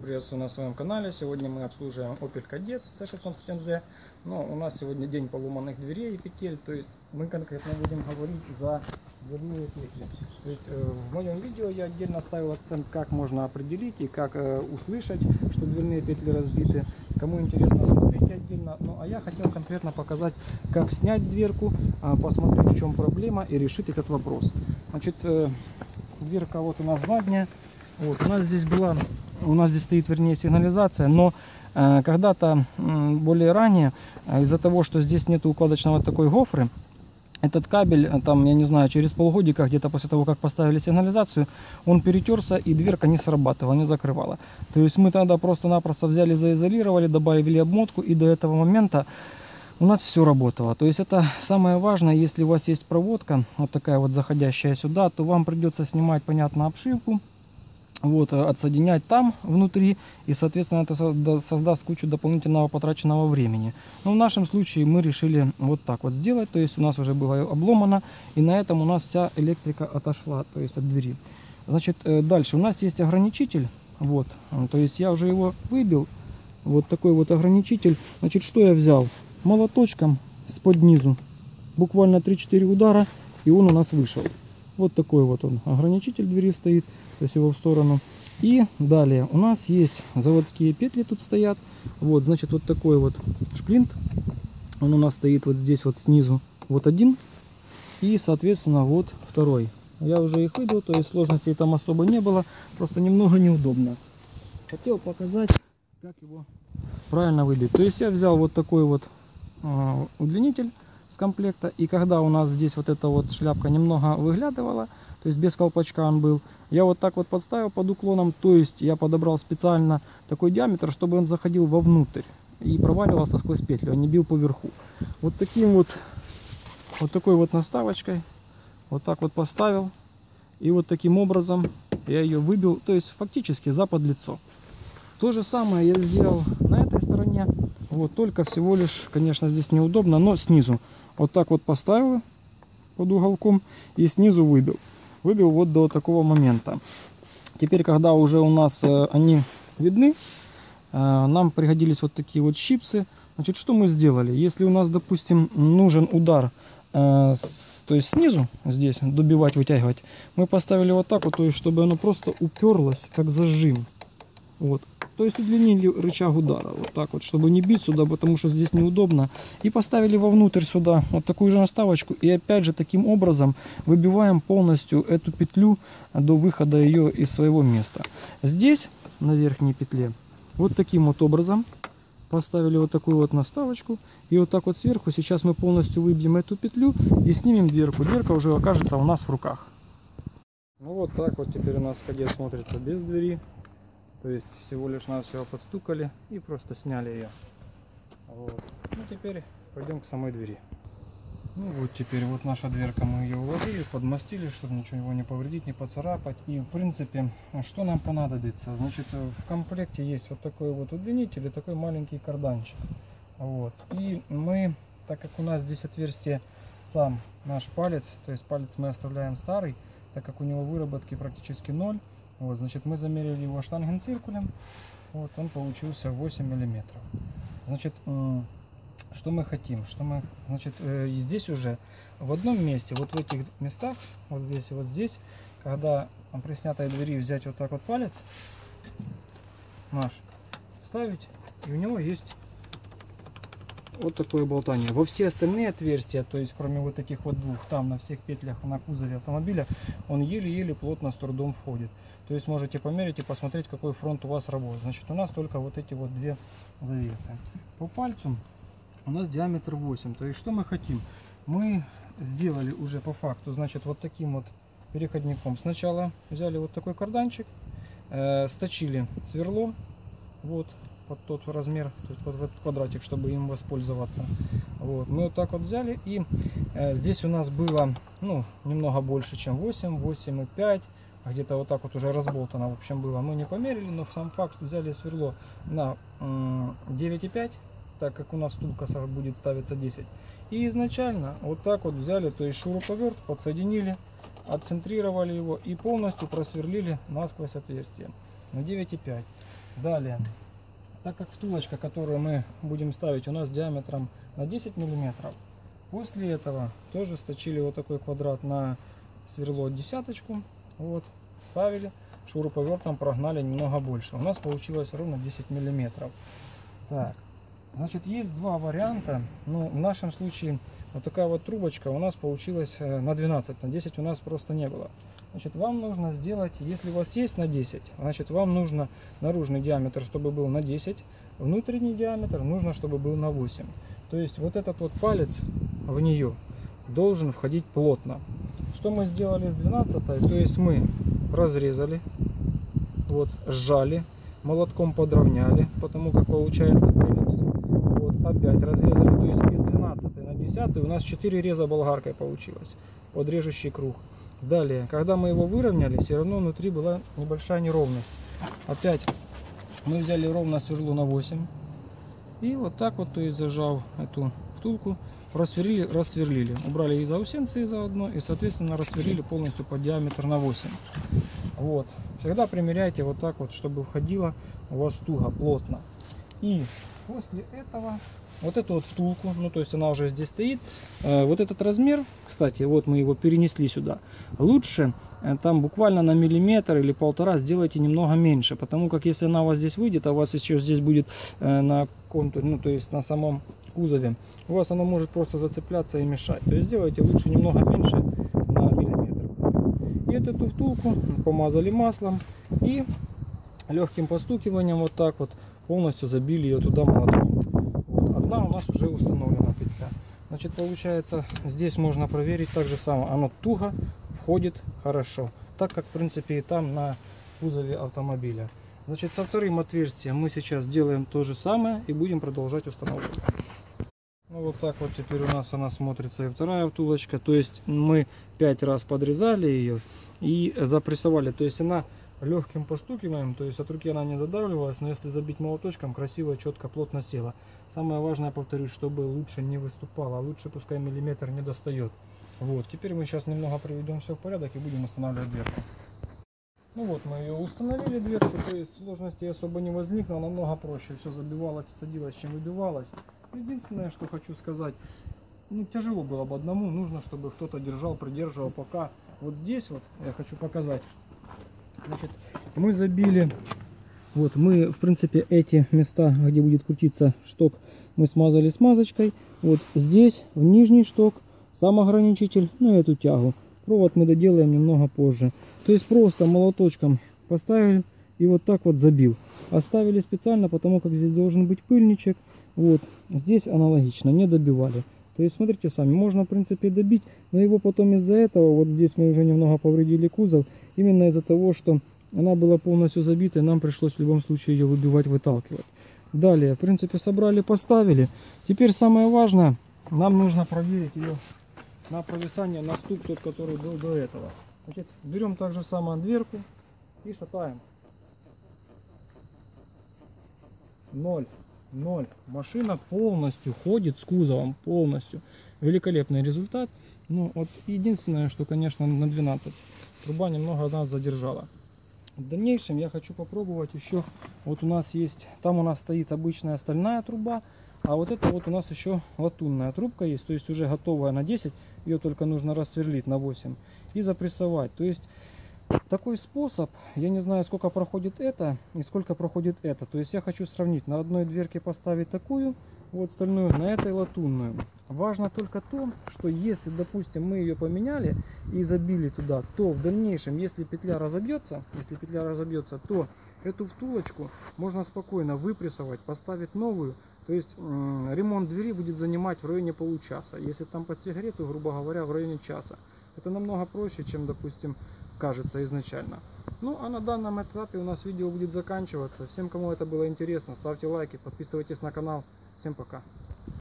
приветствую на своем канале. Сегодня мы обслуживаем Opel Kadett C16NZ. Но у нас сегодня день поломанных дверей и петель. То есть мы конкретно будем говорить за дверные петли. То есть в моем видео я отдельно ставил акцент, как можно определить и как услышать, что дверные петли разбиты. Кому интересно, смотрите отдельно. Ну а я хотел конкретно показать, как снять дверку, посмотреть, в чем проблема и решить этот вопрос. Значит, дверка вот у нас задняя. Вот, у нас здесь стоит, вернее, сигнализация, но когда-то более ранее, из-за того, что здесь нет укладочного такой гофры, этот кабель, там, я не знаю, через полгодика, где-то после того, как поставили сигнализацию, он перетерся и дверка не срабатывала, не закрывала. То есть мы тогда просто-напросто взяли, заизолировали, добавили обмотку, и до этого момента у нас все работало. То есть это самое важное, если у вас есть проводка, вот такая вот заходящая сюда, то вам придется снимать, понятно, обшивку. Вот, отсоединять там внутри, и соответственно это создаст кучу дополнительного потраченного времени. Но в нашем случае мы решили вот так вот сделать, то есть у нас уже было обломано, и на этом у нас вся электрика отошла, то есть от двери. Значит, дальше у нас есть ограничитель, вот, то есть я уже его выбил, вот такой вот ограничитель. Значит, что я взял? Молоточком с-под низу, буквально 3-4 удара, и он у нас вышел. Вот такой вот он, ограничитель двери стоит, то есть его в сторону. И далее у нас есть заводские петли, тут стоят. Вот, значит, вот такой вот шплинт. Он у нас стоит вот здесь вот снизу. Вот один. И, соответственно, вот второй. Я уже их выбил, то есть сложностей там особо не было. Просто немного неудобно. Хотел показать, как его правильно выбить. То есть я взял вот такой вот удлинитель с комплекта, и когда у нас здесь вот эта вот шляпка немного выглядывала, то есть без колпачка он был, я вот так вот подставил под уклоном, то есть я подобрал специально такой диаметр, чтобы он заходил вовнутрь и проваливался сквозь петлю, а не бил по верху. Вот таким вот такой вот наставочкой вот так вот поставил, и вот таким образом я ее выбил, то есть фактически за подлицо. То же самое я сделал на этой стороне, вот, только всего лишь, конечно, здесь неудобно, но снизу вот так вот поставил под уголком и снизу выбил вот до такого момента. Теперь, когда уже у нас они видны, нам пригодились вот такие вот щипцы. Значит, что мы сделали? Если у нас, допустим, нужен удар, то есть снизу здесь добивать, вытягивать, мы поставили вот так вот, то есть чтобы оно просто уперлось как зажим. Вот. То есть удлинили рычаг удара, вот так вот, чтобы не бить сюда, потому что здесь неудобно. И поставили вовнутрь сюда вот такую же наставочку. И опять же таким образом выбиваем полностью эту петлю до выхода ее из своего места. Здесь на верхней петле вот таким вот образом поставили вот такую вот наставочку. И вот так вот сверху сейчас мы полностью выбьем эту петлю и снимем дверку. Дверка уже окажется у нас в руках. Ну вот так вот теперь у нас Kadett смотрится без двери. То есть всего лишь навсего подстукали и просто сняли ее. Вот. Ну теперь пойдем к самой двери. Ну вот теперь вот наша дверка, мы ее уложили, подмастили, чтобы ничего не повредить, не поцарапать. И в принципе, что нам понадобится? Значит, в комплекте есть вот такой вот удлинитель и такой маленький карданчик. Вот. И мы, так как у нас здесь отверстие сам наш палец, то есть палец мы оставляем старый, так как у него выработки практически 0. Вот, значит, мы замерили его штангенциркулем, вот, он получился 8 миллиметров. Значит, что мы хотим? Значит, здесь уже в одном месте, вот в этих местах, вот здесь и вот здесь, когда при снятой двери взять вот так вот палец наш, вставить, и у него есть вот такое болтание. Во все остальные отверстия, то есть кроме вот этих вот двух, там на всех петлях на кузове автомобиля, он еле-еле плотно с трудом входит. То есть можете померить и посмотреть, какой фронт у вас работает. Значит, у нас только вот эти вот две завесы. По пальцу у нас диаметр 8. То есть что мы хотим? Мы сделали уже по факту, значит, вот таким вот переходником. Сначала взяли вот такой карданчик, сточили сверло, вот, под тот размер, то есть под этот квадратик, чтобы им воспользоваться. Вот. Мы вот так вот взяли, и здесь у нас было, ну, немного больше, чем 8,5, где-то вот так вот уже разболтано, в общем, было. Мы не померили, но в сам факт взяли сверло на 9,5, так как у нас втулка будет ставиться 10. И изначально вот так вот взяли, то есть шуруповерт, подсоединили, отцентрировали его и полностью просверлили насквозь отверстие на 9,5. Далее, так как втулочка, которую мы будем ставить, у нас диаметром на 10 миллиметров, после этого тоже сточили вот такой квадрат на сверло десяточку, вот, ставили, шуруповертом прогнали немного больше. У нас получилось ровно 10 миллиметров. Так, значит, есть два варианта. Ну, в нашем случае вот такая вот трубочка у нас получилась на 12, на 10 у нас просто не было. Значит, вам нужно сделать, если у вас есть на 10, значит, вам нужно наружный диаметр, чтобы был на 10, внутренний диаметр нужно, чтобы был на 8. То есть вот этот вот палец в нее должен входить плотно. Что мы сделали с 12, то есть мы разрезали, вот, сжали, молотком подровняли, потому как получается эллипс. Вот, опять разрезали, то есть из 12 на 10 у нас 4 реза болгаркой получилось, под режущий круг. Далее, когда мы его выровняли, все равно внутри была небольшая неровность. Опять мы взяли ровно сверло на 8 и вот так вот, то есть зажав эту втулку, рассверлили. Убрали и заусенцы заодно, и соответственно рассверлили полностью под диаметр на 8. Вот. Всегда примеряйте вот так вот, чтобы входило у вас туго, плотно. И после этого вот эту вот втулку, ну то есть она уже здесь стоит, вот этот размер, кстати, вот мы его перенесли сюда, лучше там буквально на миллиметр или полтора сделайте немного меньше, потому как если она у вас здесь выйдет, а у вас еще здесь будет на контуре, ну то есть на самом кузове, у вас она может просто зацепляться и мешать. То есть сделайте лучше немного меньше на миллиметр. И эту втулку помазали маслом и легким постукиванием вот так вот полностью забили ее туда молотком. Вот, одна у нас уже установлена петля. Значит, получается, здесь можно проверить так же самое. Оно туго входит хорошо, так как в принципе и там на кузове автомобиля. Значит, со вторым отверстием мы сейчас делаем то же самое и будем продолжать установку. Ну, вот так вот теперь у нас она смотрится и вторая втулочка. То есть мы 5 раз подрезали ее и запрессовали. То есть она легким постукиваем, то есть от руки она не задавливалась, но если забить молоточком, красиво, четко, плотно села. Самое важное, повторюсь, чтобы лучше не выступало, а лучше пускай миллиметр не достает. Вот, теперь мы сейчас немного приведем все в порядок и будем устанавливать дверку. Ну вот, мы ее установили, дверку, то есть сложностей особо не возникло, намного проще. Все забивалось, садилось, чем выбивалось. Единственное, что хочу сказать, ну, тяжело было бы одному, нужно, чтобы кто-то держал, придерживал, пока вот здесь вот, я хочу показать. Значит, мы забили, вот мы в принципе эти места, где будет крутиться шток, мы смазали смазочкой. Вот здесь в нижний шток сам ограничитель, ну и эту тягу. Провод мы доделаем немного позже. То есть просто молоточком поставили и вот так вот забил. Оставили специально, потому как здесь должен быть пыльничек. Вот здесь аналогично, не добивали. То есть смотрите сами, можно в принципе добить, но его потом из-за этого, вот здесь мы уже немного повредили кузов, именно из-за того, что она была полностью забита, и нам пришлось в любом случае ее выбивать, выталкивать. Далее, в принципе, собрали, поставили. Теперь самое важное, нам нужно проверить ее на провисание, на стук тот, который был до этого. Значит, берем так же самое дверку и шатаем. 0. 0. Машина полностью ходит с кузовом, полностью. Великолепный результат. Ну, вот единственное, что, конечно, на 12 труба немного нас задержала. В дальнейшем я хочу попробовать еще. Вот у нас есть, там у нас стоит обычная стальная труба, а вот это вот у нас еще латунная трубка есть, то есть уже готовая на 10, ее только нужно рассверлить на 8 и запрессовать. То есть такой способ, я не знаю, сколько проходит это и сколько проходит это. То есть я хочу сравнить, на одной дверке поставить такую, вот стальную, на этой латунную. Важно только то, что если, допустим, мы ее поменяли и забили туда, то в дальнейшем, если петля разобьется, то эту втулочку можно спокойно выпрессовать, поставить новую. То есть ремонт двери будет занимать в районе получаса. Если там подсигреть, то, грубо говоря, в районе часа. Это намного проще, чем, допустим, кажется изначально. Ну, а на данном этапе у нас видео будет заканчиваться. Всем, кому это было интересно, ставьте лайки, подписывайтесь на канал. Всем пока.